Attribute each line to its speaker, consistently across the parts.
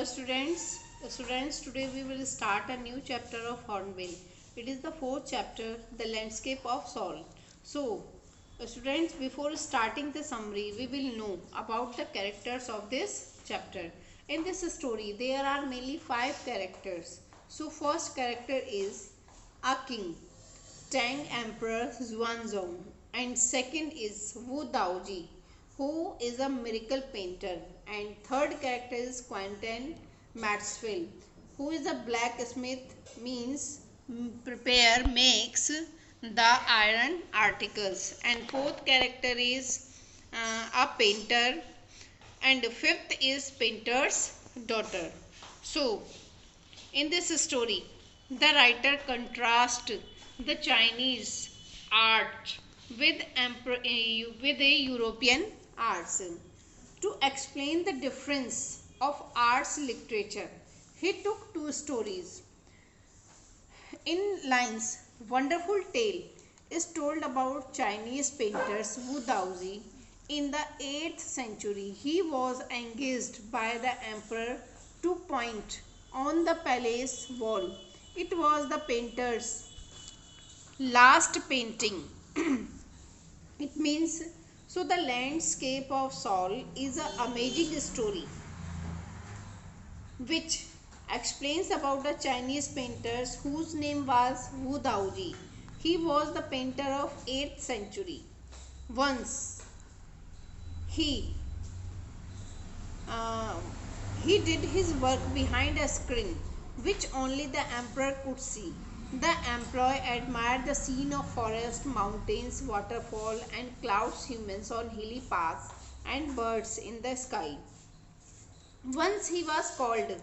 Speaker 1: Students, today we will start a new chapter of Hornbill. It is the fourth chapter, The Landscape of Saul. So, students, before starting the summary, we will know about the characters of this chapter. In this story, there are mainly 5 characters. So, first character is a king, Tang Emperor Xuanzong, and second is Wu Daoji, who is a miracle painter, and third character is Quentin Maxwell, who is a blacksmith, means makes the iron articles, and fourth character is a painter, and fifth is painter's daughter. So in this story, the writer contrasts the Chinese art with the European arts. To explain the difference of arts literature, he took 2 stories. In lines, wonderful tale is told about Chinese painters Wu Daozi. In the 8th century, he was engaged by the emperor to paint on the palace wall. It was the painter's last painting. It means, so the landscape of Saul is an amazing story which explains about the Chinese painters whose name was Wu Daoji. He was the painter of 8th century. Once he did his work behind a screen which only the emperor could see. The emperor admired the scene of forest, mountains, waterfall and clouds, humans on hilly paths and birds in the sky. Once he was called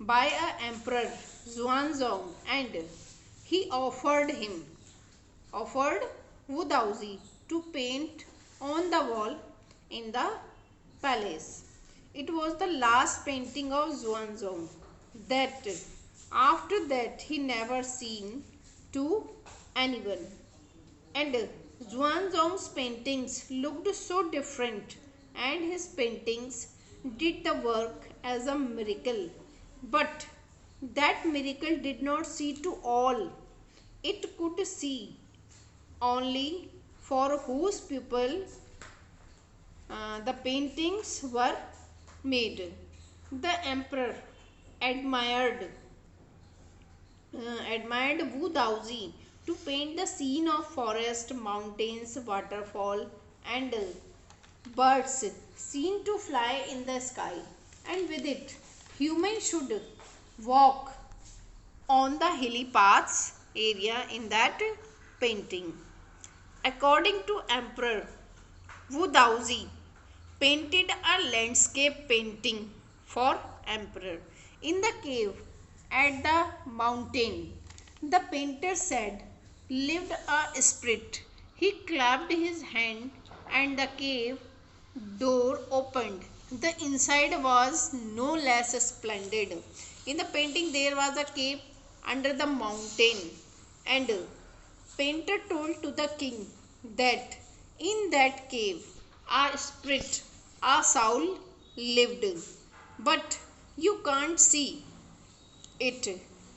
Speaker 1: by a emperor Xuanzong, and he offered Wu Daozi to paint on the wall in the palace. It was the last painting of Xuanzong that after that he never seen to anyone. And Xuanzong's paintings looked so different, and his paintings did the work as a miracle. But that miracle did not see to all. It could see only for whose people the paintings were made. The emperor admired Wu Daozi to paint the scene of forest, mountains, waterfall and birds seen to fly in the sky, and with it humans should walk on the hilly paths area in that painting. According to Emperor, Wu Daozi painted a landscape painting for emperor. In the cave at the mountain, the painter said, lived a spirit. He clapped his hand and the cave door opened. The inside was no less splendid. In the painting there was a cave under the mountain, and painter told to the king that in that cave a spirit, a soul lived, but you can't see it.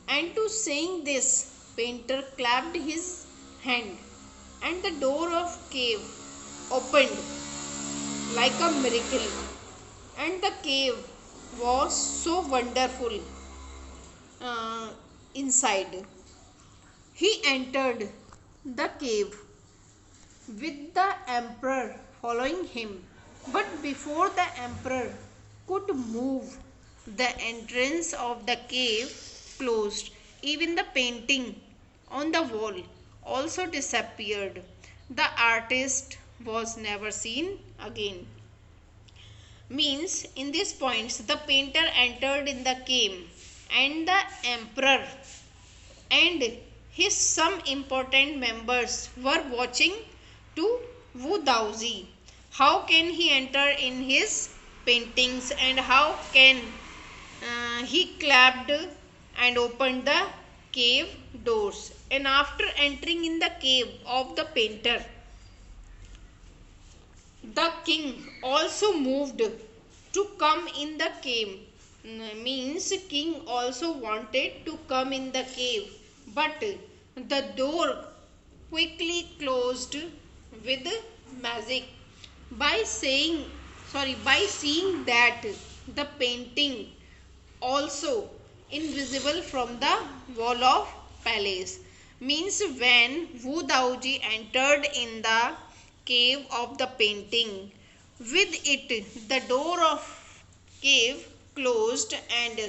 Speaker 1: And to saying this, painter clapped his hand and the door of cave opened like a miracle, and the cave was so wonderful inside. He entered the cave with the emperor following him, but before the emperor could move, the entrance of the cave closed. Even the painting on the wall also disappeared. The artist was never seen again. Means, in these points, the painter entered in the cave, and the emperor and his some important members were watching to Wu Daozi. How can he enter in his paintings, and how can he clapped and opened the cave doors? And after entering in the cave of the painter, the king also moved to come in the cave means king also wanted to come in the cave, but the door quickly closed with magic. By seeing that the painting also invisible from the wall of palace, means when Wu Daoji entered in the cave of the painting, with it the door of cave closed and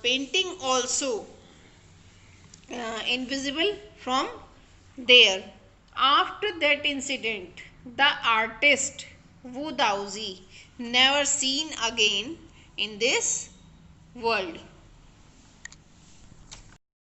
Speaker 1: painting also invisible from there. After that incident, the artist Wu Daoji never seen again in this world.